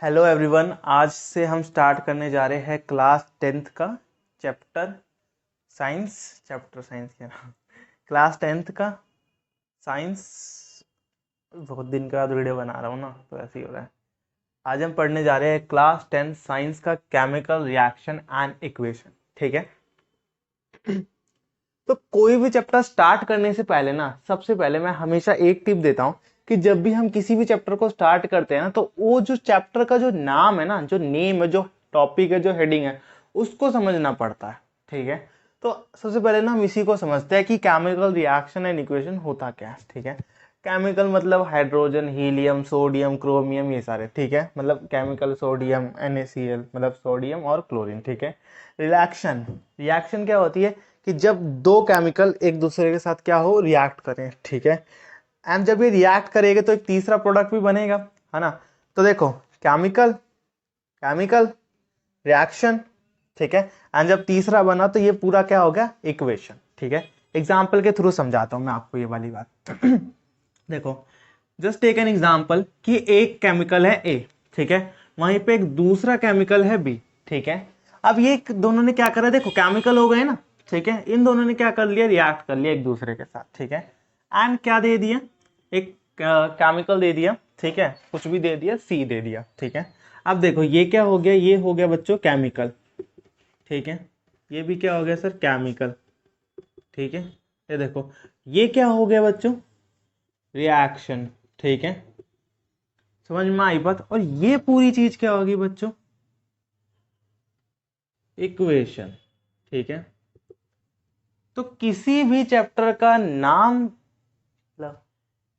Hello everyone, आज से हम स्टार्ट करने जा रहे हैं क्लास 10th का चैप्टर साइंस क्या नाम क्लास 10th का साइंस। बहुत दिन के बाद वीडियो बना रहा हूँ ना, तो ऐसे ही हो रहा है। आज हम पढ़ने जा रहे हैं क्लास 10 साइंस का केमिकल रिएक्शन एंड इक्वेशन। ठीक है, तो कोई भी चैप्टर स्टार्ट करने से पहले ना, सबसे पहले मैं हमेशा एक टिप देता हूँ कि जब भी हम किसी भी चैप्टर को स्टार्ट करते हैं ना, तो वो जो चैप्टर का जो नाम है ना, जो नेम है, जो टॉपिक है, जो हेडिंग है, उसको समझना पड़ता है। ठीक है, तो सबसे पहले ना हम इसी को समझते हैं कि केमिकल रिएक्शन एंड इक्वेशन होता क्या है। ठीक है, केमिकल मतलब हाइड्रोजन, हीलियम, सोडियम, क्रोमियम, ये सारे। ठीक है, मतलब केमिकल सोडियम NaCl मतलब सोडियम और क्लोरीन। ठीक है, रिएक्शन रिएक्शन क्या होती है कि जब दो केमिकल एक दूसरे के साथ क्या हो, रिएक्ट करें। ठीक है, एंड जब ये रिएक्ट करेगा तो एक तीसरा प्रोडक्ट भी बनेगा, है ना। तो देखो, केमिकल केमिकल रिएक्शन, ठीक है, एंड जब तीसरा बना तो ये पूरा क्या हो गया, इक्वेशन। ठीक है, एग्जाम्पल के थ्रू समझाता हूं मैं आपको ये वाली बात। देखो, जस्ट टेक एन एग्जाम्पल कि एक केमिकल है ए, ठीक है, वहीं पे एक दूसरा केमिकल है बी। ठीक है, अब ये दोनों ने क्या करा, देखो केमिकल हो गए ना। ठीक है, इन दोनों ने क्या कर लिया, रिएक्ट कर लिया एक दूसरे के साथ। ठीक है, एंड क्या दे दिया, एक केमिकल दे दिया। ठीक है, कुछ भी दे दिया, सी दे दिया। ठीक है, अब देखो ये क्या हो गया, ये हो गया बच्चों केमिकल। ठीक है, ये भी क्या हो गया सर, केमिकल। ठीक है, ये देखो ये क्या हो गया बच्चों, रिएक्शन। ठीक है, समझ में आई बात। और ये पूरी चीज क्या होगी बच्चों, इक्वेशन। ठीक है, तो किसी भी चैप्टर का नाम, मतलब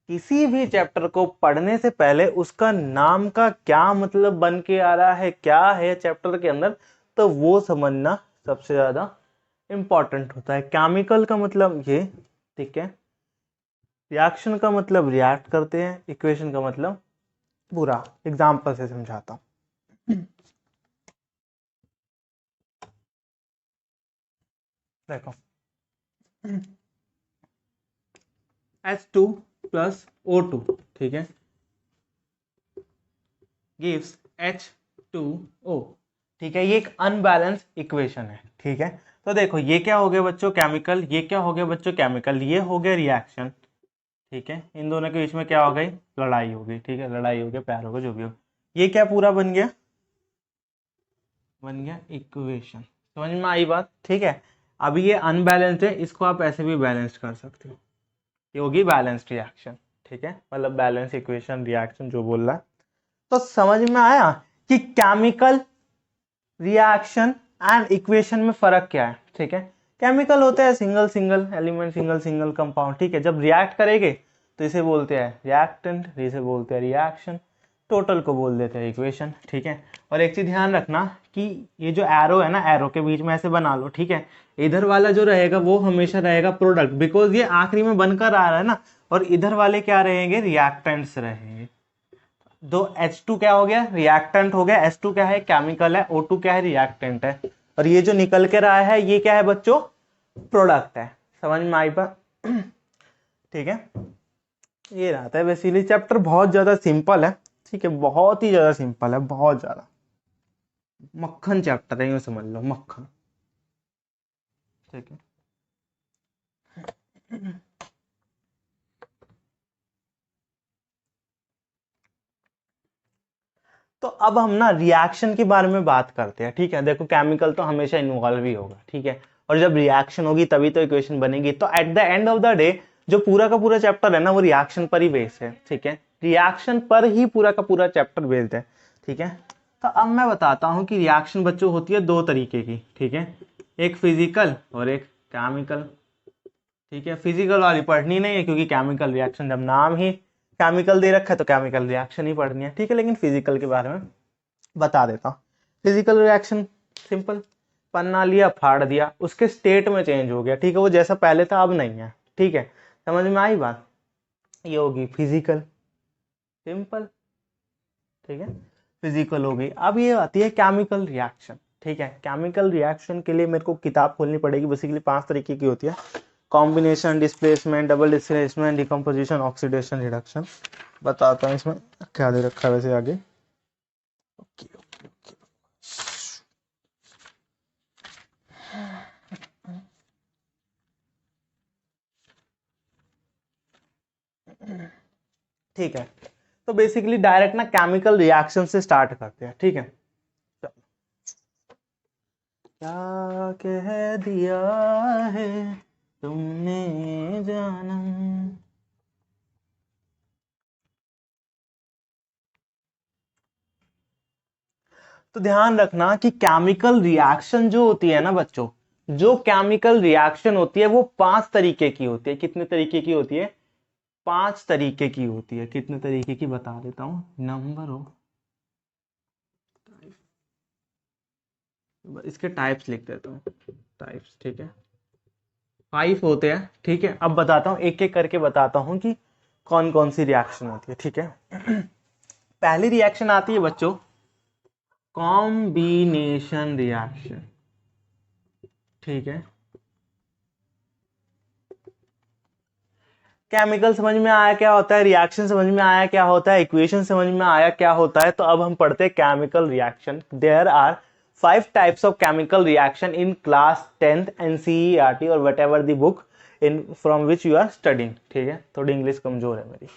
किसी भी चैप्टर को पढ़ने से पहले उसका नाम का क्या मतलब बन के आ रहा है, क्या है चैप्टर के अंदर, तो वो समझना सबसे ज्यादा इंपॉर्टेंट होता है। केमिकल का मतलब ये, ठीक है, रिएक्शन का मतलब रिएक्ट करते हैं, इक्वेशन का मतलब पूरा। एग्जाम्पल से समझाता हूं। देखो, H2 प्लस O2, ठीक है, गिव्स H2O। ठीक है, ये एक अनबैलेंस इक्वेशन है। ठीक है, तो देखो ये क्या हो गया बच्चों, केमिकल, ये क्या हो गया बच्चों, केमिकल, ये हो गया रिएक्शन। ठीक है, इन दोनों के बीच में क्या हो गई, लड़ाई हो गई। ठीक है, लड़ाई हो गई, प्यार हो गया, जो भी हो, ये क्या पूरा बन गया, बन गया इक्वेशन। समझ में आई बात। ठीक है, अभी ये अनबैलेंस्ड है, इसको आप ऐसे भी बैलेंस कर सकते हो, ये होगी बैलेंस्ड रिएक्शन। ठीक है, मतलब बैलेंस इक्वेशन रिएक्शन जो बोल रहा है। तो समझ में आया कि केमिकल रिएक्शन एंड इक्वेशन में फर्क क्या है। ठीक है, केमिकल होते हैं single single element, single single compound. ठीक है, जब रिएक्ट करेंगे तो इसे बोलते हैं रिएक्टेंट, इसे बोलते हैं रिएक्शन, टोटल को बोल देते हैं इक्वेशन। ठीक है, और एक चीज ध्यान रखना कि ये जो एरो है ना, एरो के बीच में ऐसे बना लो। ठीक है, इधर वाला जो रहेगा वो हमेशा रहेगा प्रोडक्ट, बिकॉज ये आखिरी में बनकर आ रहा है ना, और इधर वाले क्या रहेंगे, रिएक्टेंट्स रहेंगे। दो H2 क्या हो गया, रिएक्टेंट हो गया, H2 क्या है, केमिकल है, O2 क्या है, रिएक्टेंट है, और ये जो निकल के रहा है ये क्या है बच्चों, प्रोडक्ट है। समझ में आई बात। ठीक है, ये रहता है बेसिकली चैप्टर, बहुत ज्यादा सिंपल है। ठीक है, बहुत ही ज्यादा सिंपल है, बहुत ज्यादा मक्खन चैप्टर है, यूं समझ लो, मक्खन। ठीक है, तो अब हम ना रिएक्शन के बारे में बात करते हैं। ठीक है, देखो केमिकल तो हमेशा इन्वॉल्व ही होगा। ठीक है, और जब रिएक्शन होगी तभी तो इक्वेशन बनेगी। तो eight the end of the day जो पूरा का पूरा चैप्टर है ना, वो रिएक्शन पर ही बेस्ड है। ठीक है, रिएक्शन पर ही पूरा का पूरा चैप्टर बेस्ड है। ठीक है, तो अब मैं बताता हूं कि रिएक्शन बच्चों होती है दो तरीके की। ठीक है, एक फिजिकल और एक केमिकल। ठीक है, फिजिकल वाली पढ़नी नहीं है, क्योंकि केमिकल रिएक्शन जब नाम ही केमिकल दे रखा है तो केमिकल रिएक्शन ही पढ़नी है। ठीक है, लेकिन फिजिकल के बारे में बता देता हूँ। फिजिकल रिएक्शन सिंपल, पन्ना लिया, फाड़ दिया, उसके स्टेट में चेंज हो गया। ठीक है, वो जैसा पहले था अब नहीं है। ठीक है, समझ में आई बात, ये होगी फिजिकल, सिंपल। ठीक है, फिजिकल हो गई। अब ये आती है केमिकल रिएक्शन। ठीक है, केमिकल रिएक्शन के लिए मेरे को किताब खोलनी पड़ेगी। बेसिकली 5 तरीके की होती है, combination, displacement, double displacement, decomposition, oxidation, reduction. बताता हूँ इसमें क्या दे रखा है वैसे आगे। ठीक है, तो बेसिकली डायरेक्ट ना केमिकल रिएक्शन से स्टार्ट करते हैं। ठीक है, क्या कह दिया है तुमने जानम। तो ध्यान रखना कि केमिकल रिएक्शन जो होती है ना बच्चों, जो केमिकल रिएक्शन होती है वो 5 तरीके की होती है। कितने तरीके की होती है? 5 तरीके की होती है। कितने तरीके की बता देता हूं, नंबर ऑफ, इसके टाइप्स लिख देता हूं, टाइप्स। ठीक है, 5 होते हैं। ठीक है, अब बताता हूं, एक एक करके बताता हूं कि कौन कौन सी रिएक्शन होती है। ठीक है, पहली रिएक्शन आती है बच्चों कॉम्बिनेशन रिएक्शन। ठीक है, केमिकल समझ में आया क्या होता है, रिएक्शन समझ में आया क्या होता है, इक्वेशन समझ में आया क्या होता है। तो अब हम पढ़ते हैं chemical reaction. There are 5 types of chemical reaction in class 10th NCERT और whatever the book in from which you are studying. ठीक है, थोड़ी इंग्लिश कमजोर है मेरी,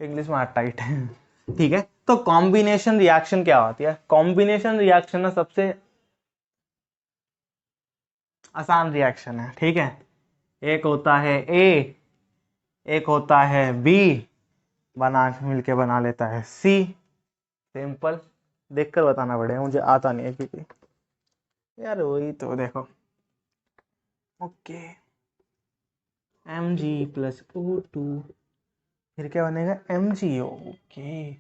इंग्लिश में टाइट है। ठीक है, तो कॉम्बिनेशन रिएक्शन क्या होती है? कॉम्बिनेशन रिएक्शन ना सबसे आसान रिएक्शन है। ठीक है, एक होता है ए, एक होता है बी, बना मिलके बना लेता है सी। सिंपल, देखकर बताना पड़ेगा, मुझे आता नहीं है क्योंकि यार वही तो देखो। ओके, Mg प्लस O2, फिर क्या बनेगा MgO। ओके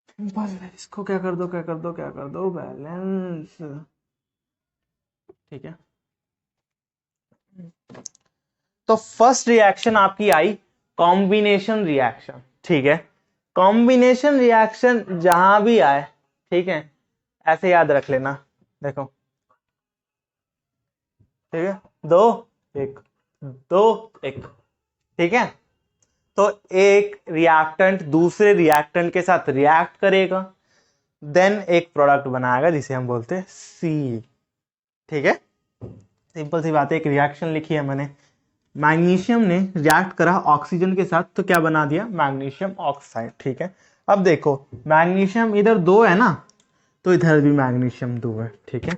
सिंपल, इसको क्या कर दो, क्या कर दो, क्या कर दो, बैलेंस। ठीक है, तो फर्स्ट रिएक्शन आपकी आई कॉम्बिनेशन रिएक्शन। ठीक है, कॉम्बिनेशन रिएक्शन जहां भी आए, ठीक है, ऐसे याद रख लेना। देखो, ठीक है, 2 1 2 1। ठीक है, तो एक रिएक्टेंट दूसरे रिएक्टेंट के साथ रिएक्ट करेगा, देन एक प्रोडक्ट बनाएगा जिसे हम बोलते हैं सी। ठीक है, सिंपल सी बात है, एक रिएक्शन लिखी है मैंने, मैग्नीशियम ने रिएक्ट करा ऑक्सीजन के साथ तो क्या बना दिया? Magnesium oxide. ठीक है, अब देखो मैग्नीशियम इधर 2 है ना, तो इधर भी मैग्नीशियम 2 है। ठीक है,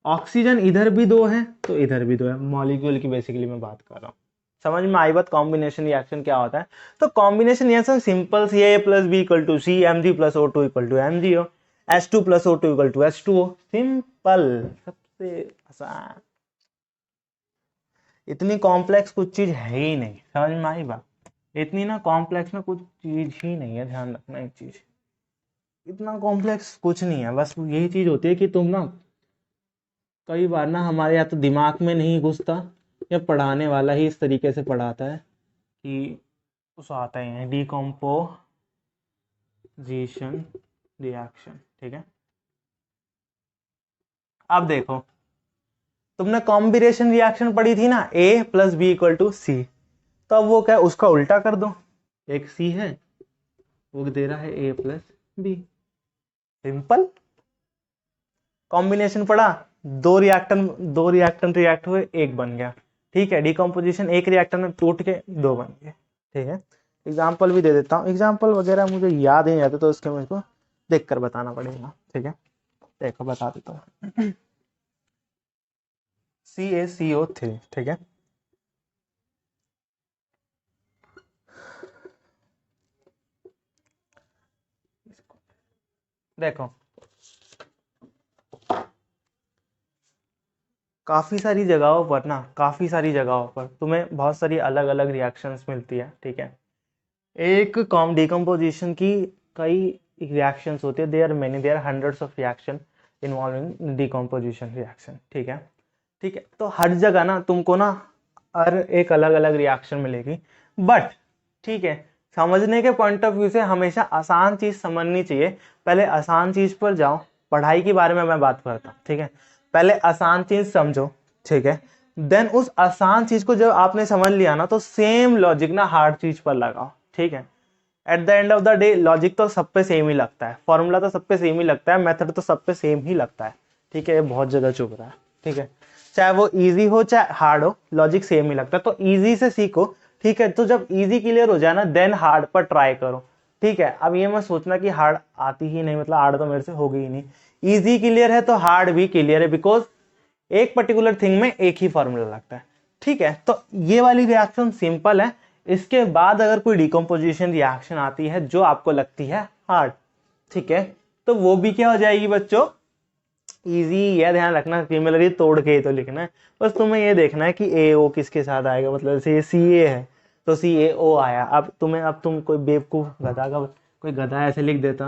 ऑक्सीजन इधर भी 2 है तो इधर भी 2 है। मॉलिक्यूल की बेसिकली मैं बात कर रहा हूँ। समझ में आई बात? कॉम्बिनेशन रिएक्शन क्या होता है? तो कॉम्बिनेशन रिएक्शन सिंपल सी है, A plus B equal to C, Mg plus O2 equal to MgO, H2 plus O2 equal to H2O। Simple, सबसे आसान। इतनी कॉम्प्लेक्स कुछ चीज है ही नहीं। समझ में आई बात? इतनी ना कॉम्प्लेक्स में कुछ चीज ही नहीं है। ध्यान रखना एक चीज, इतना कॉम्प्लेक्स कुछ नहीं है। बस यही चीज होती है कि तुम ना कई बार ना हमारे या तो दिमाग में नहीं घुसता या पढ़ाने वाला ही इस तरीके से पढ़ाता है कि उस आता है डिकम्पोजिशन रिएक्शन। ठीक है, अब देखो तुमने कॉम्बिनेशन रिएक्शन पढ़ी थी ना, A plus B equal to C, तो अब वो क्या, उसका उल्टा कर दो। एक सी है, वो दे रहा है A plus B. Simple, combination पढ़ा, दो रिएक्टेंट रिएक्ट हुए, एक बन गया। ठीक है, डिकम्पोजिशन एक रिएक्टर में टूट के 2 बन गए। ठीक है, एग्जाम्पल भी दे देता हूँ, एग्जाम्पल वगैरह मुझे याद नहीं जाते तो उसके मुझको देख कर बताना पड़ेगा। ठीक है, देखो बता देता हूँ, CaCO3। ठीक है, देखो काफी सारी जगहों पर तुम्हें बहुत सारी अलग अलग रिएक्शंस मिलती है। ठीक है, एक डिकम्पोजिशन की कई रिएक्शंस होती है, there many, there hundreds of reaction involving decomposition reaction. ठीक है, ठीक है, तो हर जगह ना तुमको ना हर एक अलग अलग रिएक्शन मिलेगी, बट ठीक है, समझने के पॉइंट ऑफ व्यू से हमेशा आसान चीज समझनी चाहिए। पहले आसान चीज पर जाओ, पढ़ाई के बारे में मैं बात करता हूँ। ठीक है, पहले आसान चीज समझो। ठीक है, देन उस आसान चीज को जब आपने समझ लिया ना, तो सेम लॉजिक ना हार्ड चीज पर लगाओ। ठीक है, eight the end of the day logic तो सब पे सेम ही लगता है, फॉर्मूला तो सब पे सेम ही लगता है, मेथड तो सब पे सेम ही लगता है। ठीक है, ये बहुत जगह चुभ रहा है। ठीक है, चाहे वो इजी हो चाहे हार्ड हो, लॉजिक सेम ही लगता है। तो इजी से सीखो। ठीक है, तो जब इजी क्लियर हो जाए ना देन हार्ड पर ट्राई करो। ठीक है, अब ये मत सोचना कि हार्ड आती ही नहीं, मतलब हार्ड तो मेरे से हो गई ही नहीं। इजी क्लियर है तो हार्ड भी क्लियर है, बिकॉज एक पर्टिकुलर थिंग में एक ही फॉर्मूला लगता है। ठीक है, तो ये वाली रिएक्शन सिंपल है। इसके बाद अगर कोई डिकम्पोजिशन रिएक्शन आती है जो आपको लगती है हार्ड, ठीक है, तो वो भी क्या हो जाएगी बच्चों, इजी। यह ध्यान रखना सिमिलरली तोड़ के ही तो लिखना है, बस तुम्हें ये देखना है कि ए ओ किसके साथ आएगा। मतलब जैसे सी ए है तो सी ए ओ आया। अब तुम कोई बेवकूफ गधा का कोई गधा ऐसे लिख देता,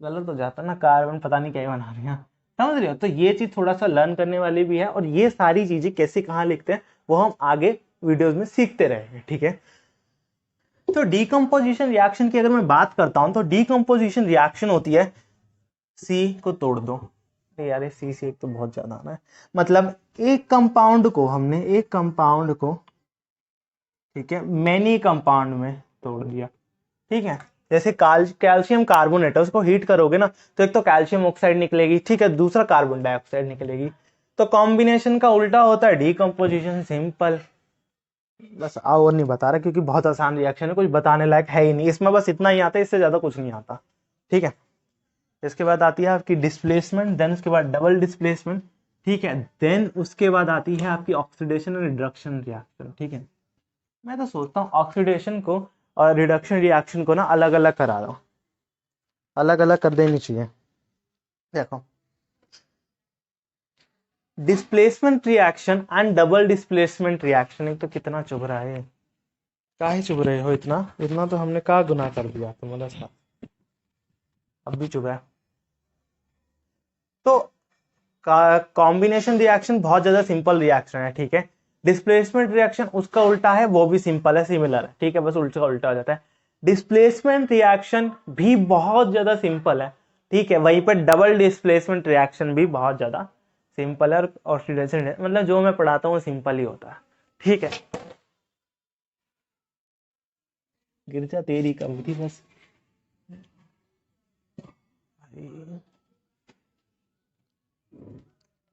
गलत हो जाता ना, कार्बन पता नहीं क्या ही बना रहे हैं, समझ रहे हो। तो ये चीज थोड़ा सा लर्न करने वाली भी है, और ये सारी चीजें कैसे कहाँ लिखते हैं वो हम आगे वीडियोस में सीखते रहेंगे। ठीक है, तो डीकम्पोजिशन रिएक्शन की अगर मैं बात करता हूं तो डीकम्पोजिशन रिएक्शन होती है, सी को तोड़ दो। अरे यार सी से एक तो बहुत ज्यादा आना है, मतलब एक कंपाउंड को हमने एक कंपाउंड को, ठीक है, मैनी कंपाउंड में तोड़ दिया। ठीक है, जैसे कैल्शियम कार्बोनेट है, उसको हीट करोगे ना तो एक तो कैल्शियम ऑक्साइड निकलेगी, ठीक है, दूसरा कार्बन डाइऑक्साइड निकलेगी। तो कॉम्बिनेशन का उल्टा होता है डीकम्पोजिशन। सिंपल, बस और नहीं बता रहा क्योंकि बहुत आसान रिएक्शन है, कुछ बताने लायक है ही नहीं इसमें, बस इतना ही आता है, इससे ज्यादा कुछ नहीं आता। ठीक है, इसके बाद आती है आपकी डिस्प्लेसमेंट, देन उसके बाद डबल डिस्प्लेसमेंट। ठीक है, देन उसके बाद आती है आपकी ऑक्सीडेशन और रिडक्शन रिएक्शन। ठीक है, मैं तो सोचता हूँ ऑक्सीडेशन को और रिडक्शन रिएक्शन को ना अलग अलग करा दो, अलग अलग कर देनी चाहिए। देखो, displacement reaction and double displacement reaction, एक तो कितना चुभ रहा है, काहे चुभ रहे हो इतना, इतना तो हमने कहा गुनाह कर दिया तुम्हारा साथ, अब भी चुभ रहा है। तो कॉम्बिनेशन रिएक्शन बहुत ज्यादा सिंपल रिएक्शन है। ठीक है, डिस्प्लेसमेंट रिएक्शन उसका उल्टा है, वो भी सिंपल है, सिमिलर है। ठीक है, बस उल्टा उल्टा हो जाता है। डिस्प्लेसमेंट रिएक्शन भी बहुत ज्यादा सिंपल है। ठीक है, वहीं पर डबल डिस्प्लेसमेंट रिएक्शन भी बहुत ज्यादा सिंपल है, और ऑक्सीडेशन मतलब जो मैं पढ़ाता हूँ सिंपल ही होता है। ठीक है, गिरजा तेरी कब थी बस।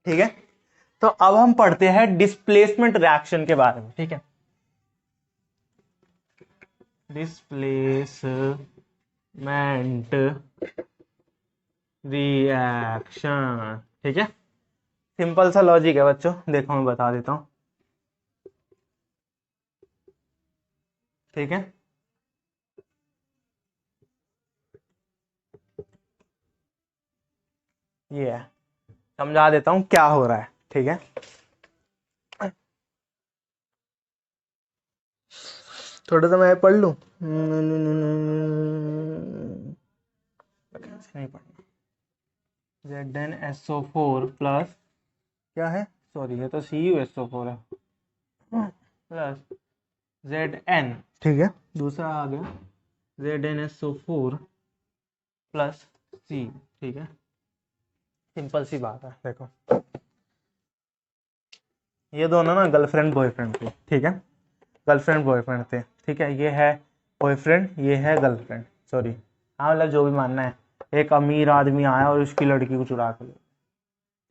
ठीक है, तो अब हम पढ़ते हैं डिस्प्लेसमेंट रिएक्शन के बारे में। ठीक है, डिस्प्लेसमेंट रिएक्शन, ठीक है, सिंपल सा लॉजिक है बच्चों, देखो मैं बता देता हूं। ठीक है, ये है, समझा देता हूं क्या हो रहा है। ठीक है, थोड़ा सा मैं पढ़ लूं, नहीं पढ़ना। ZnSO4 प्लस क्या है, सॉरी ये तो CuSO4 है, प्लस Zn, ठीक है, दूसरा आ गया ZnSO4 प्लस C। ठीक है, सिंपल सी बात है। देखो, ये दोनों ना गर्लफ्रेंड बॉयफ्रेंड थे। ठीक है, गर्लफ्रेंड बॉयफ्रेंड थे। ठीक है, ये है बॉयफ्रेंड, ये है गर्लफ्रेंड, सॉरी, हाँ मतलब जो भी मानना है। एक अमीर आदमी आया और उसकी लड़की को चुरा कर लिया।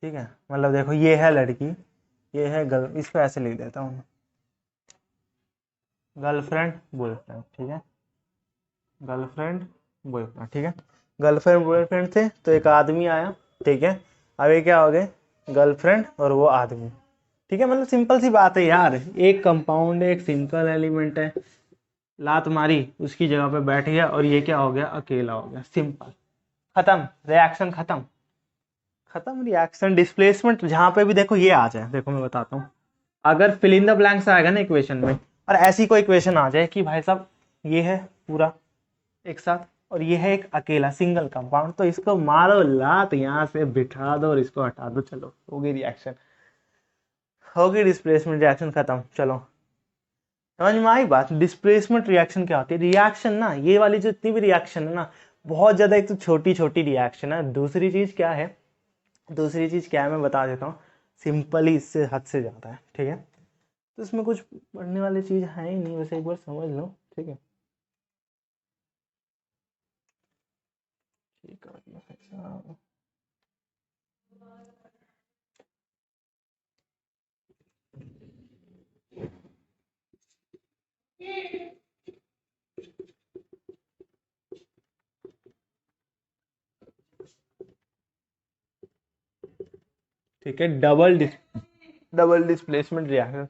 ठीक है, मतलब देखो ये है लड़की, ये है गर्ल, इसको ऐसे लिख देता हूँ, गर्लफ्रेंड बॉयफ्रेंड। ठीक है, गर्लफ्रेंड बॉयफ्रेंड। ठीक है, गर्लफ्रेंड बॉयफ्रेंड थे, तो एक आदमी आया। ठीक है, अब ये क्या हो गए, गर्लफ्रेंड और वो आदमी। ठीक है, मतलब सिंपल सी बात है यार, एक कंपाउंड है, एक सिंपल एलिमेंट है, लात मारी उसकी जगह पे बैठ गया और ये क्या हो गया, अकेला हो गया। सिंपल, खत्म, रिएक्शन खत्म, खत्म रिएक्शन। डिस्प्लेसमेंट जहां पे भी देखो ये आ जाए, देखो मैं बताता हूँ, अगर फिल इन द ब्लैंक्स आएगा ना इक्वेशन में, और ऐसी कोई इक्वेशन आ जाए कि भाई साहब ये है पूरा एक साथ और ये है एक अकेला सिंगल कंपाउंड, तो इसको मारो लात, यहाँ से बिठा दो और इसको हटा दो, चलो होगी रिएक्शन, होगी डिस्प्लेसमेंट, रिएक्शन खत्म। चलो समझ में आई बात। डिस्प्लेसमेंट रिएक्शन क्या होती है, रिएक्शन ना, ये वाली जो इतनी भी रिएक्शन है ना, बहुत ज्यादा, एक तो छोटी छोटी रिएक्शन है, दूसरी चीज क्या है, दूसरी चीज क्या है मैं बता देता हूँ, सिंपली इससे हद से ज्यादा है। ठीक है, तो इसमें कुछ पढ़ने वाली चीज है ही नहीं, वैसे एक बार समझ लो। ठीक है, ठीक है, ठीक है, double displacement reaction.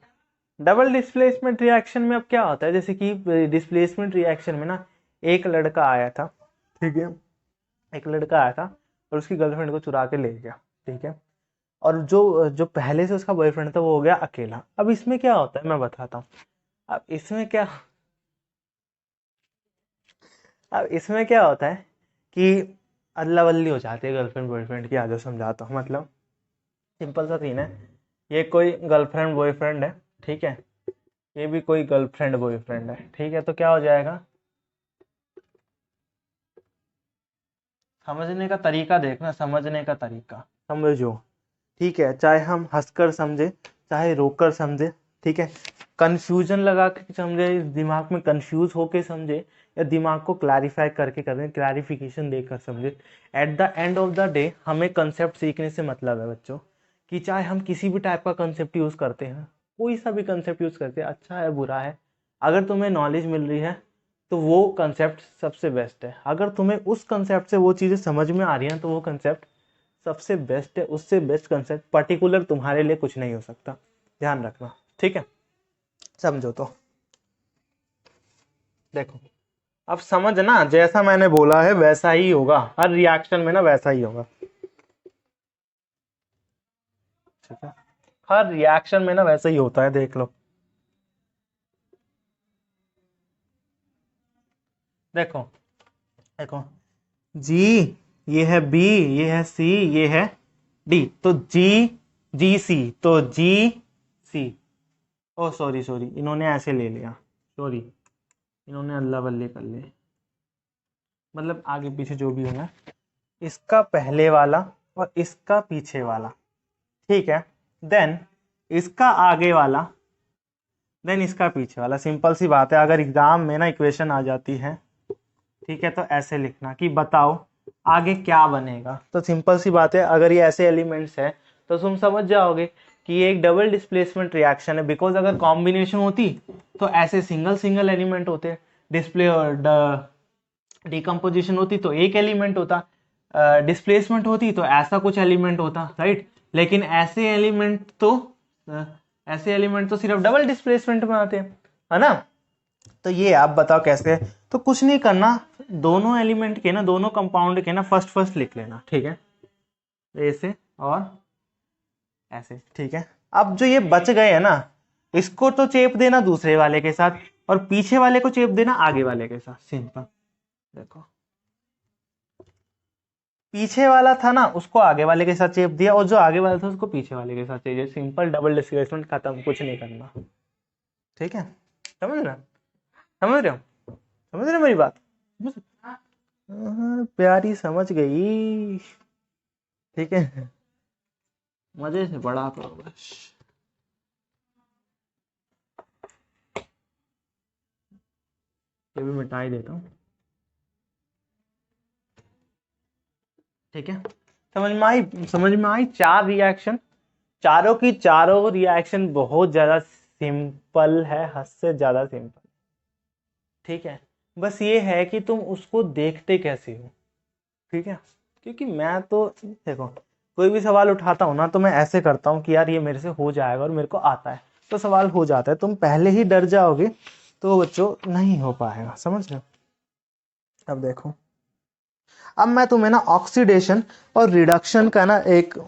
Double displacement reaction में अब क्या होता है, जैसे कि डिस्प्लेसमेंट रिएक्शन में ना एक लड़का आया था, ठीक है, एक लड़का आया था और उसकी गर्लफ्रेंड को चुरा के ले गया, ठीक है, और जो जो पहले से उसका बॉयफ्रेंड था वो हो गया अकेला। अब इसमें क्या होता है मैं बताता हूँ। अब इसमें क्या अब इसमें क्या होता है कि अदला बदली हो जाती है गर्लफ्रेंड बॉयफ्रेंड की। आ जाओ समझाता हूँ। मतलब सिंपल सा सीन है, ये कोई गर्लफ्रेंड बॉयफ्रेंड है, ठीक है, ये भी कोई गर्लफ्रेंड बॉयफ्रेंड है, ठीक है, तो क्या हो जाएगा, समझने का तरीका देखना, समझने का तरीका समझो, ठीक है, चाहे हम हंसकर समझे चाहे रोकर समझे, ठीक है, कंफ्यूजन लगा के समझे, दिमाग में कंफ्यूज होके समझे, या दिमाग को क्लैरिफाई करके करें, क्लैरिफिकेशन देकर समझे, eight the end of the day हमें कंसेप्ट सीखने से मतलब है बच्चों, कि चाहे हम किसी भी टाइप का कंसेप्ट यूज़ करते हैं, कोई सा भी कंसेप्ट यूज़ करते हैं, अच्छा है बुरा है, अगर तुम्हें नॉलेज मिल रही है तो वो कंसेप्ट सबसे बेस्ट है। अगर तुम्हें उस कंसेप्ट से वो चीज़ें समझ में आ रही हैं तो वो कंसेप्ट सबसे बेस्ट है। उससे बेस्ट कंसेप्ट पर्टिकुलर तुम्हारे लिए कुछ नहीं हो सकता, ध्यान रखना, ठीक है, समझो तो। देखो अब समझना, जैसा मैंने बोला है वैसा ही होगा, हर रिएक्शन में ना वैसा ही होगा, ठीक है, हर रिएक्शन में ना वैसा ही होता है, देख लो। देखो देखो, जी, ये है बी, ये है सी, ये है डी, तो जी, जी सी, तो जी सी, ओ सॉरी सॉरी, इन्होंने ऐसे ले लिया, सॉरी, इन्होंने अल्लाह बल्ले कर लिए, मतलब आगे पीछे जो भी होना, इसका पहले वाला और इसका पीछे वाला, ठीक है, देन इसका आगे वाला, देन इसका पीछे वाला। सिंपल सी बात है, अगर एग्जाम में ना इक्वेशन आ जाती है, ठीक है, तो ऐसे लिखना कि बताओ आगे क्या बनेगा। तो सिंपल सी बात है, अगर ये ऐसे एलिमेंट्स है तो तुम समझ जाओगे कि ये एक डबल डिस्प्लेसमेंट रिएक्शन है, बिकॉज अगर कॉम्बिनेशन होती तो ऐसे सिंगल सिंगल एलिमेंट होते, डिस्प्ले और डिकम्पोजिशन होती तो एक एलिमेंट होता, डिस्प्लेसमेंट होती तो ऐसा कुछ एलिमेंट होता, राइट। लेकिन ऐसे एलिमेंट तो सिर्फ डबल डिस्प्लेसमेंट में आते हैं, है ना। तो ये आप बताओ कैसे। तो कुछ नहीं करना, दोनों एलिमेंट के ना, दोनों कंपाउंड के ना फर्स्ट फर्स्ट लिख लेना, ठीक है, ऐसे और ऐसे, ठीक है। अब जो ये बच गए हैं ना, इसको तो चेप देना दूसरे वाले के साथ और पीछे वाले को चेप देना आगे वाले के साथ, सिंपल। देखो पीछे वाला था ना, उसको आगे वाले के साथ चेप दिया, और जो आगे वाला था उसको पीछे वाले के साथ चाहिए, सिंपल डबल डिस्प्लेसमेंट खत्म, कुछ नहीं करना, ठीक है, समझ रहे समझ रहे हो, समझ रहे हो मेरी बात। प्यारी समझ गई, ठीक है, मजे से पढ़ा करो बस। ये भी मिटा ही देता हूँ, ठीक है, समझ में आई चार रिएक्शन, चारों की चारों रिएक्शन बहुत ज्यादा सिंपल है, हद से ज्यादा सिंपल, ठीक है। बस ये है कि तुम उसको देखते कैसे हो, ठीक है, क्योंकि मैं तो देखो कोई भी सवाल उठाता हूँ ना तो मैं ऐसे करता हूँ कि यार ये मेरे से हो जाएगा और मेरे को आता है, तो सवाल हो जाता है। तुम पहले ही डर जाओगे तो बच्चों नहीं हो पाएगा, समझ रहे हो। अब देखो, अब मैं तुम्हें ना ऑक्सीडेशन और रिडक्शन का ना एक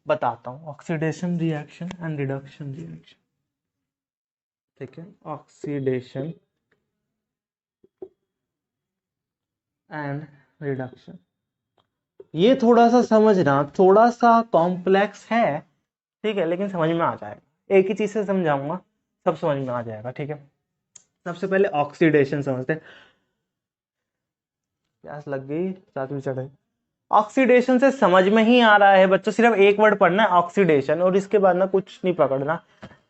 बताता हूँ, oxidation reaction and reduction reaction, ठीक है, ऑक्सीडेशन एंड रिडक्शन। ये थोड़ा सा समझना, थोड़ा सा कॉम्प्लेक्स है, ठीक है, लेकिन समझ में आ जाएगा, एक ही चीज से समझाऊंगा, सब समझ में आ जाएगा, ठीक है। सबसे पहले ऑक्सीडेशन समझते हैं। प्यास लग गई, साथ में चढ़े। ऑक्सीडेशन से समझ में ही आ रहा है बच्चों, सिर्फ एक वर्ड पढ़ना है ऑक्सीडेशन, और इसके बाद ना कुछ नहीं पकड़ना।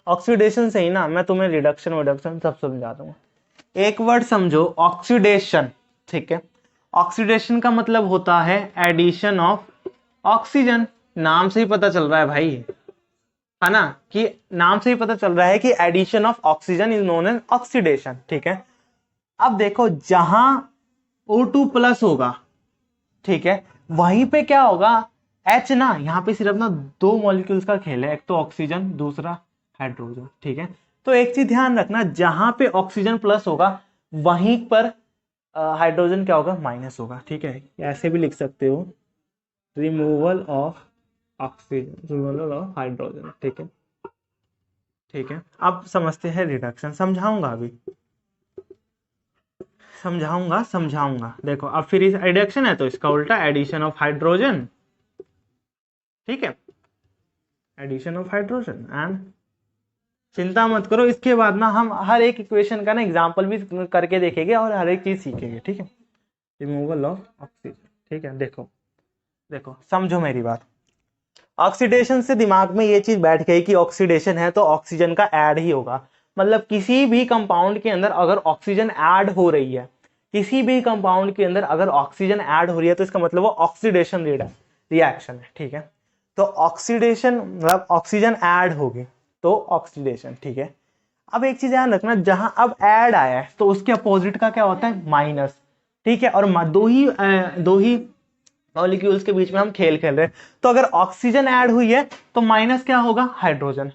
ऑक्सीडेशन से ही ना मैं तुम्हें रिडक्शन विडक्शन सब समझा दूंगा। एक वर्ड समझो, ऑक्सीडेशन, ठीक है। ऑक्सीडेशन का मतलब होता है एडिशन ऑफ ऑक्सीजन, नाम से ही पता चल रहा है भाई, है ना, कि नाम से ही पता चल रहा है कि addition of oxygen is known as oxidation. ठीक है, अब देखो जहां O2 प्लस होगा, ठीक है, वहीं पे क्या होगा, H ना, यहाँ पे सिर्फ ना दो मॉलिक्यूल्स का खेल है, एक तो ऑक्सीजन, दूसरा हाइड्रोजन। ठीक है, तो एक चीज ध्यान रखना, जहां पे ऑक्सीजन प्लस होगा वहीं पर हाइड्रोजन क्या होगा, माइनस होगा। ठीक है, ऐसे भी लिख सकते हो, removal of oxygen, removal of hydrogen. ठीक है, ठीक है, अब समझते हैं रिडक्शन, समझाऊंगा अभी, समझाऊंगा समझाऊंगा। देखो अब फिर इस रिडक्शन है तो इसका उल्टा एडिशन ऑफ हाइड्रोजन। ठीक है, एडिशन ऑफ हाइड्रोजन। एंड चिंता मत करो, इसके बाद ना हम हर एक इक्वेशन का ना एग्जांपल भी करके देखेंगे और हर एक चीज सीखेंगे। ठीक है, रिमूवल ऑफ ऑक्सीजन। ठीक है, देखो देखो समझो मेरी बात, ऑक्सीडेशन से दिमाग में ये चीज बैठ गई कि ऑक्सीडेशन है तो ऑक्सीजन का ऐड ही होगा। मतलब किसी भी कंपाउंड के अंदर अगर ऑक्सीजन ऐड हो रही है, किसी भी कंपाउंड के अंदर अगर ऑक्सीजन ऐड हो रही है तो इसका मतलब वो ऑक्सीडेशन रिएक्शन है। ठीक है, तो ऑक्सीडेशन मतलब ऑक्सीजन ऐड होगी तो ऑक्सीडेशन। ठीक है, अब एक चीज ध्यान रखना, जहां अब ऐड आया है तो उसके अपोजिट का क्या होता है, माइनस। ठीक है, और दो ही मॉलिक्यूल्स के बीच में हम खेल खेल रहे हैं, तो अगर ऑक्सीजन ऐड हुई है तो माइनस क्या होगा, हाइड्रोजन।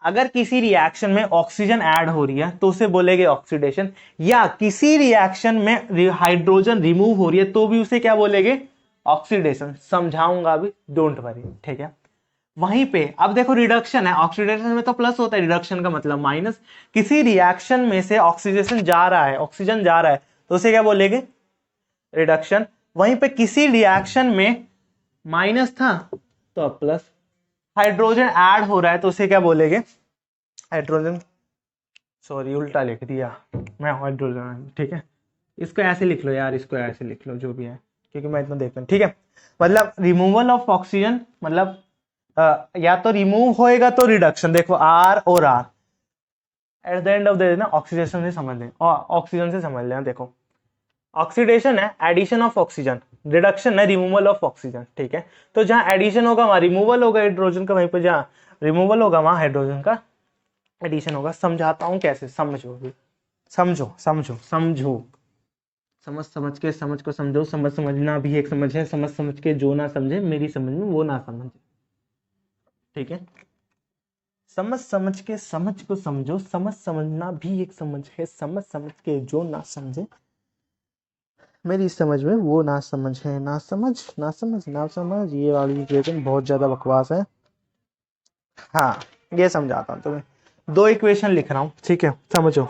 अगर किसी रिएक्शन में ऑक्सीजन ऐड हो रही है तो उसे बोलेंगे ऑक्सीडेशन, या किसी रिएक्शन में हाइड्रोजन रिमूव हो रही है तो भी उसे क्या बोलेंगे, ऑक्सीडेशन। समझाऊंगा अभी, डोंट वरी। ठीक है, वहीं पे अब देखो रिडक्शन है, ऑक्सीडेशन में तो प्लस होता है, रिडक्शन का मतलब माइनस। किसी रिएक्शन में से ऑक्सीडेशन जा रहा है, ऑक्सीजन जा रहा है तो उसे क्या बोलेंगे, रिडक्शन। वहीं पे किसी रिएक्शन में माइनस था तो अब प्लस, हाइड्रोजन ऐड हो रहा है तो उसे क्या बोलेंगे, हाइड्रोजन, सॉरी उल्टा लिख दिया मैं, हाइड्रोजन। ठीक है, इसको ऐसे लिख लो यार, इसको ऐसे लिख लो जो भी है, क्योंकि मैं इतना देखता हूँ। ठीक है, मतलब रिमूवल ऑफ ऑक्सीजन मतलब या तो रिमूव होएगा तो रिडक्शन। देखो आर और आर at the end of the day ना ऑक्सीडेशन से समझ लें, और ऑक्सीजन से समझ लेना। देखो ऑक्सीडेशन है एडिशन ऑफ ऑक्सीजन, रिडक्शन है रिमूवल ऑफ ऑक्सीजन। ठीक है, तो जहां एडिशन होगा वहां रिमूवल होगा हाइड्रोजन का, वहीं पर जहां रिमूवल होगा वहां हाइड्रोजन का एडिशन होगा। समझाता हूं कैसे, समझो अभी, समझो समझो समझो, समझ समझ के समझ को समझो, समझ समझना भी एक समझ है, समझ समझ के जो ना समझे मेरी समझ में वो ना समझे। ठीक है, समझ समझ के समझ को समझो, समझ समझना भी एक समझ है, समझ समझ के जो ना समझे मेरी समझ में वो ना समझ है। ना समझ ना समझ ना समझ, ये वाली इक्वेशन बहुत ज्यादा बकवास है। हाँ, ये समझाता हूँ तुम्हें, दो इक्वेशन लिख रहा हूँ। ठीक है, समझो।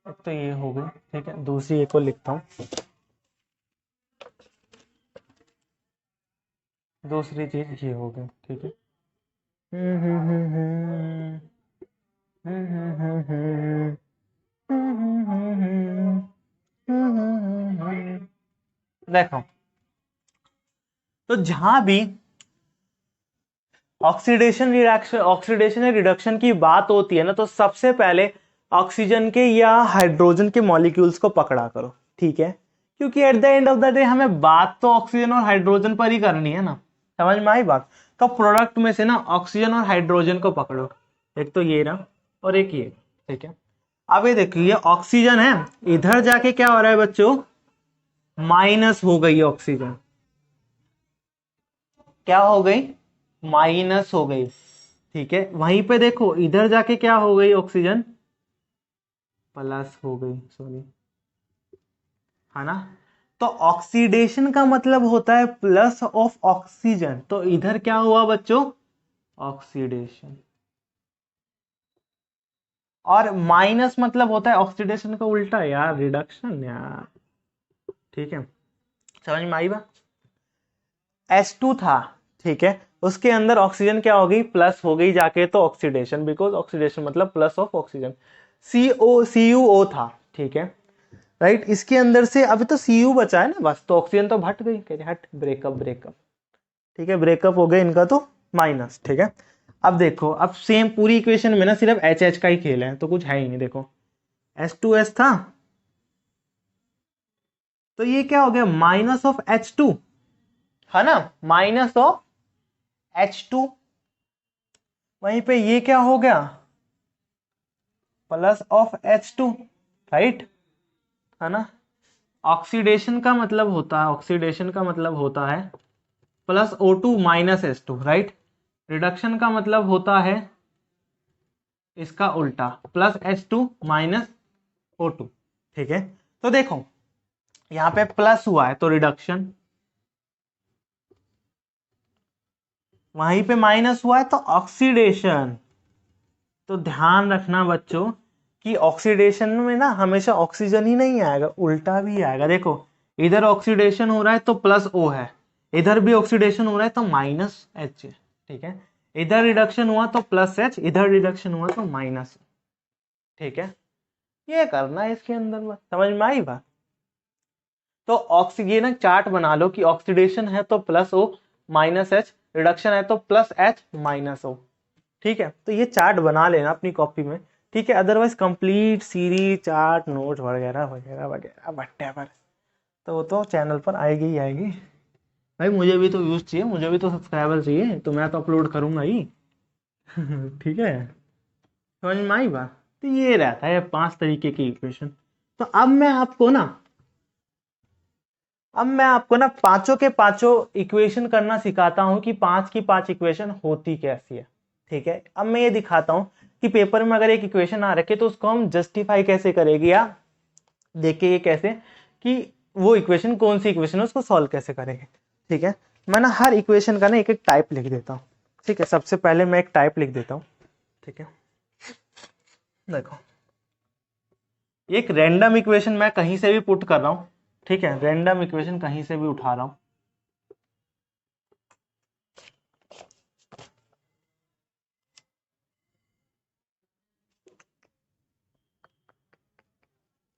एक तो ये हो गई, ठीक है, दूसरी एक और लिखता हूँ, दूसरी चीज ये हो गई। ठीक है, हम्म हम्म हम्म हम्म हम्म हम्म हम्म हम्म हम्म हम्म हम्म हम्म। देखो, तो जहां भी ऑक्सीडेशन रिएक्शन, ऑक्सीडेशन या रिडक्शन की बात होती है ना, तो सबसे पहले ऑक्सीजन के या हाइड्रोजन के मॉलिक्यूल्स को पकड़ा करो। ठीक है, क्योंकि eight the end of the day हमें बात तो ऑक्सीजन और हाइड्रोजन पर ही करनी है ना, समझ में आई बात। तो प्रोडक्ट में से ना ऑक्सीजन और हाइड्रोजन को पकड़ो, एक तो ये ना और एक ये। ठीक है, अब ये देखिए, ये ऑक्सीजन है, इधर जाके क्या हो रहा है बच्चों, माइनस हो गई ऑक्सीजन, क्या हो गई, माइनस हो गई। ठीक है, वहीं पे देखो इधर जाके क्या हो गई, ऑक्सीजन प्लस हो गई, सॉरी, है ना। तो ऑक्सीडेशन का मतलब होता है प्लस ऑफ ऑक्सीजन, तो इधर क्या हुआ बच्चों, ऑक्सीडेशन। और माइनस मतलब होता है ऑक्सीडेशन का उल्टा यार, रिडक्शन यार। ठीक है, समझ में आई बात। H2 था, ठीक है, उसके अंदर ऑक्सीजन क्या हो गई, प्लस हो गई जाके, तो ऑक्सीडेशन, बिकॉज ऑक्सीडेशन मतलब प्लस ऑफ ऑक्सीजन। CuO था, ठीक है, राइट, इसके अंदर से अभी तो Cu बचा है ना बस, तो ऑक्सीजन तो हट गई, कहते हट, ब्रेकअप ब्रेकअप। ठीक है, ब्रेकअप हो गया इनका तो माइनस। ठीक है, अब देखो, अब सेम पूरी इक्वेशन में ना सिर्फ HH का ही खेल है, तो कुछ है ही नहीं। देखो H2S था, तो ये क्या हो गया, माइनस ऑफ H2, है ना, माइनस ऑफ H2। वहीं पे ये क्या हो गया, प्लस ऑफ H2, राइट, है ना। ऑक्सीडेशन का मतलब होता है, ऑक्सीडेशन का मतलब होता है plus O2 minus H2, right. Reduction का मतलब होता है इसका उल्टा, प्लस H2 माइनस O2, ठीक है। तो देखो यहां पे प्लस हुआ है तो रिडक्शन, वहीं पे माइनस हुआ है तो ऑक्सीडेशन। तो ध्यान रखना बच्चों कि ऑक्सीडेशन में ना हमेशा ऑक्सीजन ही नहीं आएगा, उल्टा भी आएगा। देखो इधर ऑक्सीडेशन हो रहा है तो प्लस O है, इधर भी ऑक्सीडेशन हो रहा है तो माइनस H है, ठीक है। इधर रिडक्शन हुआ तो प्लस H, इधर रिडक्शन हुआ तो माइनस, ठीक है। ये करना है इसके अंदर में, समझ में आई बात। तो ऑक्सीजन ना चार्ट बना लो कि ऑक्सीडेशन है तो plus O minus H, reduction है तो प्लस H माइनस O, ठीक है। तो ये चार्ट बना लेना अपनी कॉपी में, ठीक है। Otherwise complete series chart note वगैरह वगैरह वगैरह व्हाटएवर तो वो तो चैनल पर आएगी ही आएगी। भाई मुझे भी तो व्यूज चाहिए, मुझे भी तो सब्सक्राइबर चाहिए, तो मैं तो अपलोड करूंगा ही। ठीक है, समझ में आई बात। तो ये रहता है 5 तरीके की इक्वेशन। तो अब मैं आपको ना पांचों के पांचों इक्वेशन करना सिखाता हूं कि 5 की 5 इक्वेशन होती कैसी है, ठीक है। अब मैं ये दिखाता हूं कि पेपर में अगर एक इक्वेशन आ रखे तो उसको हम जस्टिफाई कैसे करेंगे, या देखिए कैसे कि वो इक्वेशन कौन सी इक्वेशन है उसको सॉल्व कैसे करेंगे, ठीक है। मैं ना हर इक्वेशन का ना एक एक टाइप लिख देता हूँ, ठीक है। सबसे पहले मैं एक टाइप लिख देता हूँ, ठीक है। देखो एक रैंडम इक्वेशन मैं कहीं से भी पुट कर रहा हूँ, ठीक है, रैंडम इक्वेशन कहीं से भी उठा रहा हूँ।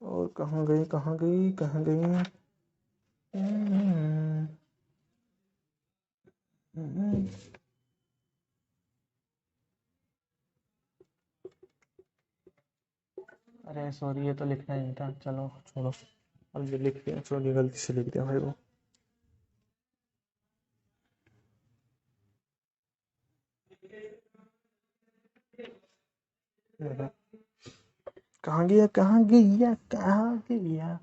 और कहाँ गई कहाँ गई कहाँ गई, अरे सॉरी ये तो लिखना ही नहीं था, चलो छोड़ो, अब ये लिख दिया, सॉरी गलती से लिख दिया भाई वो। कहाँ गया कहाँ गया कहाँ गया,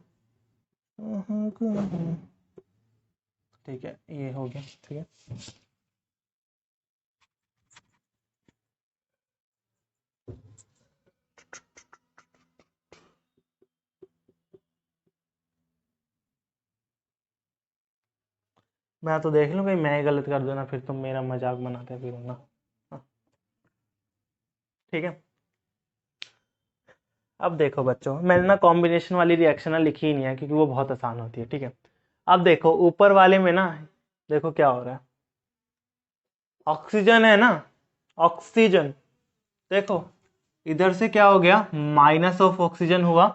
ठीक है ये हो गया, ठीक है। मैं तो देख लूँ कहीं मैं ही गलत कर दूँ ना, फिर तुम मेरा मजाक बनाते फिर ना, हाँ, ठीक है। अब देखो बच्चों मैंने ना कॉम्बिनेशन वाली रिएक्शन ना लिखी ही नहीं है क्योंकि वो बहुत आसान होती है, ठीक है। अब देखो ऊपर वाले में ना, देखो क्या हो रहा है, ऑक्सीजन है ना, ऑक्सीजन, देखो इधर से क्या हो गया, माइनस ऑफ ऑक्सीजन हुआ,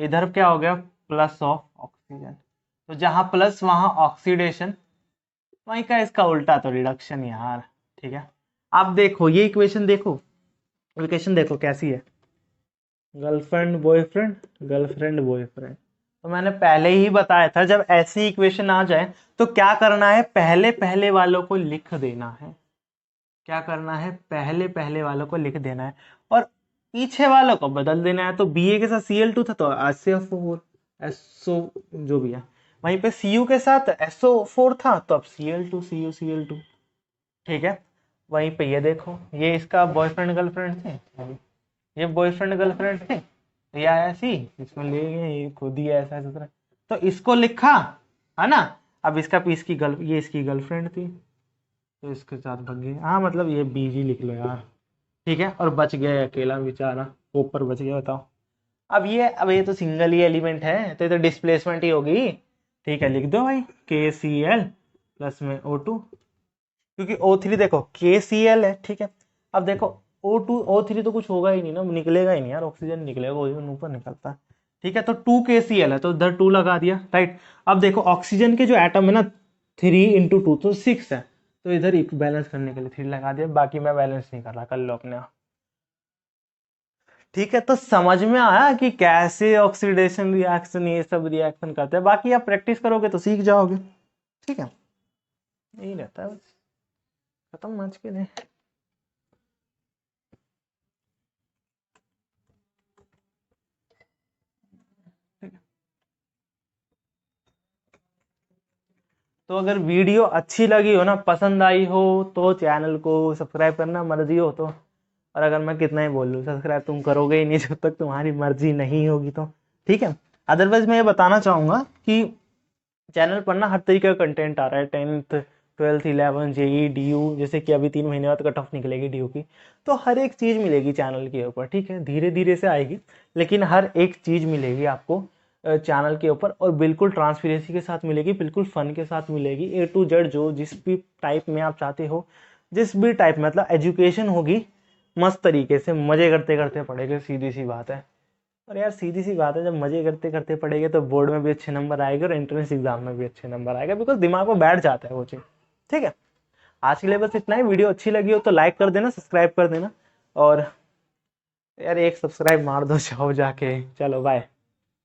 इधर क्या हो गया, प्लस ऑफ ऑक्सीजन। तो जहां प्लस वहां ऑक्सीडेशन, वहीं का इसका उल्टा तो रिडक्शन यार, ठीक है। अब देखो ये इक्वेशन देखो, इक्वेशन देखो कैसी है, गर्लफ्रेंड बॉयफ्रेंड, गर्लफ्रेंड बॉयफ्रेंड। तो मैंने पहले ही बताया था जब ऐसी इक्वेशन आ जाए तो क्या करना है, पहले पहले वालों को लिख देना है, क्या करना है, पहले पहले वालों को लिख देना है और पीछे वालों को बदल देना है। तो Ba के साथ Cl2 था तो HCl4, SO जो भी है, वहीं पे Cu के साथ SO4 था तो अब Cl2 Cu Cl2, ठीक है। वहीं पे ये देखो ये इसका बॉयफ्रेंड गर्लफ्रेंड थे, ये बॉयफ्रेंड गर्लफ्रेंड थे, ये आया सी इसमें ले गए, ये खुद ही ऐसा ऐसा तो इसको लिखा, है ना। अब इसका भी इसकी गर्ल, ये इसकी गर्लफ्रेंड थी तो इसके साथ भाग गए, हाँ मतलब ये बीजी लिख लो यार, ठीक है। और बच गया अकेला बेचारा, ऊपर बच गया, बताओ। अब ये तो सिंगल ही एलिमेंट है तो ये तो डिस्प्लेसमेंट ही होगी, ठीक है। लिख दो भाई KCl प्लस में O2, क्योंकि O3 देखो KCl है, ठीक है। अब देखो O2 O3 तो कुछ होगा ही नहीं ना, निकलेगा ही नहीं यार, ऑक्सीजन निकलेगा, ओजोन ऊपर निकलता है, ठीक है। तो 2KCl है तो उधर 2 लगा दिया, राइट। अब देखो ऑक्सीजन के जो एटम है ना 3 × 2 तो 6 है, तो इधर बैलेंस करने के लिए 3 लगा दिया, बाकी मैं बैलेंस नहीं कर रहा, कर लो अपने आप, ठीक है, तो समझ में आया कि कैसे ऑक्सीडेशन रिएक्शन ये सब रिएक्शन करते हैं। बाकी आप प्रैक्टिस करोगे तो सीख जाओगे। ठीक है, यही रहता है बस। खत्म मैच के लिए। तो अगर वीडियो अच्छी लगी हो ना, पसंद आई हो, तो चैनल को सब्सक्राइब करना मर्जी हो तो। और अगर मैं कितना ही बोल लूँ, सब्सक्राइब तुम करोगे ही नहीं जब तक तुम्हारी मर्जी नहीं होगी तो। ठीक है, अदरवाइज मैं ये बताना चाहूँगा कि चैनल पर ना हर तरीके का कंटेंट आ रहा है। 10th 12th 11 जेई DU, जैसे कि अभी 3 महीने बाद कट ऑफ निकलेगी DU की, तो हर एक चीज़ मिलेगी चैनल के ऊपर। ठीक है, धीरे धीरे से आएगी, लेकिन हर एक चीज़ मिलेगी आपको चैनल के ऊपर, और बिल्कुल ट्रांसपेरेंसी के साथ मिलेगी, बिल्कुल फन के साथ मिलेगी। A to Z जो जिस भी टाइप में आप चाहते हो, जिस भी टाइप मतलब एजुकेशन होगी, मस्त तरीके से मज़े करते करते पढ़ेंगे, सीधी सी बात है। और यार सीधी सी बात है, जब मजे करते करते पढ़ेंगे तो बोर्ड में भी अच्छे नंबर आएंगे और एंट्रेंस एग्जाम में भी अच्छे नंबर आएगा, बिकॉज दिमाग में बैठ जाता है वो चीज़। ठीक है, आज के लिए बस इतना ही। वीडियो अच्छी लगी हो तो लाइक कर देना, सब्सक्राइब कर देना, और यार एक सब्सक्राइब मार दो जाओ जाके। चलो बाय।